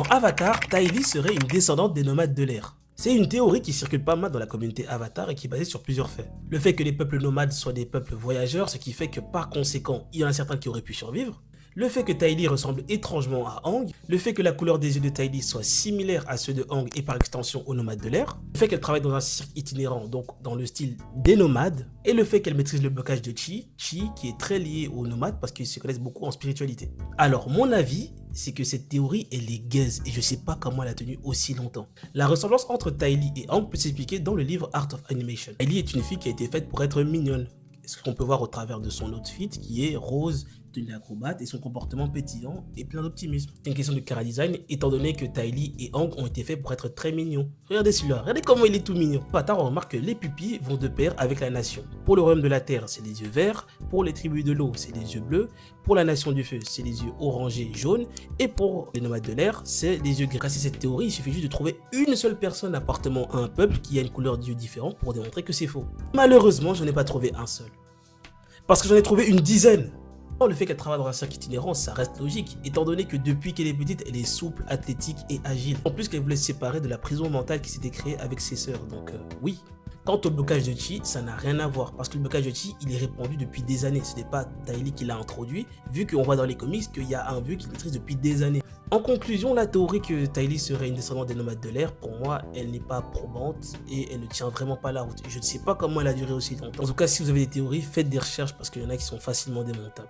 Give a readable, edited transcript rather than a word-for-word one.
Avatar, Ty Lee serait une descendante des nomades de l'air. C'est une théorie qui circule pas mal dans la communauté Avatar et qui est basée sur plusieurs faits. Le fait que les peuples nomades soient des peuples voyageurs, ce qui fait que par conséquent, il y en a certains qui auraient pu survivre. Le fait que Ty Lee ressemble étrangement à Aang, le fait que la couleur des yeux de Ty Lee soit similaire à ceux de Aang et par extension aux nomades de l'air, le fait qu'elle travaille dans un cirque itinérant, donc dans le style des nomades, et le fait qu'elle maîtrise le blocage de Chi qui est très lié aux nomades parce qu'ils se connaissent beaucoup en spiritualité. Alors mon avis, c'est que cette théorie elle est gaze et je sais pas comment elle a tenu aussi longtemps. La ressemblance entre Ty Lee et Aang peut s'expliquer dans le livre Art of Animation. Ty Lee est une fille qui a été faite pour être mignonne, ce qu'on peut voir au travers de son outfit qui est rose, d'une acrobate et son comportement pétillant et plein d'optimisme. C'est une question de chara design étant donné que Ty Lee et Aang ont été faits pour être très mignons. Regardez celui-là, regardez comment il est tout mignon. Avatar, on remarque que les pupilles vont de pair avec la nation. Pour le royaume de la terre, c'est les yeux verts, pour les tribus de l'eau, c'est les yeux bleus, pour la nation du feu, c'est les yeux orangés, jaunes, et pour les nomades de l'air, c'est les yeux gris. Grâce à cette théorie, il suffit juste de trouver une seule personne appartenant à un peuple qui a une couleur d'yeux différente pour démontrer que c'est faux. Malheureusement, je n'ai pas trouvé un seul. Parce que j'en ai trouvé une dizaine. Le fait qu'elle travaille dans un cirque itinérant, ça reste logique, étant donné que depuis qu'elle est petite, elle est souple, athlétique et agile. En plus qu'elle voulait se séparer de la prison mentale qui s'était créée avec ses sœurs, donc oui. Quant au blocage de Chi, ça n'a rien à voir, parce que le blocage de Chi, il est répandu depuis des années. Ce n'est pas Ty Lee qui l'a introduit, vu qu'on voit dans les comics qu'il y a un vieux qui le maîtrise depuis des années. En conclusion, la théorie que Ty Lee serait une descendante des nomades de l'air, pour moi, elle n'est pas probante et elle ne tient vraiment pas la route. Je ne sais pas comment elle a duré aussi longtemps. En tout cas, si vous avez des théories, faites des recherches parce qu'il y en a qui sont facilement démontables.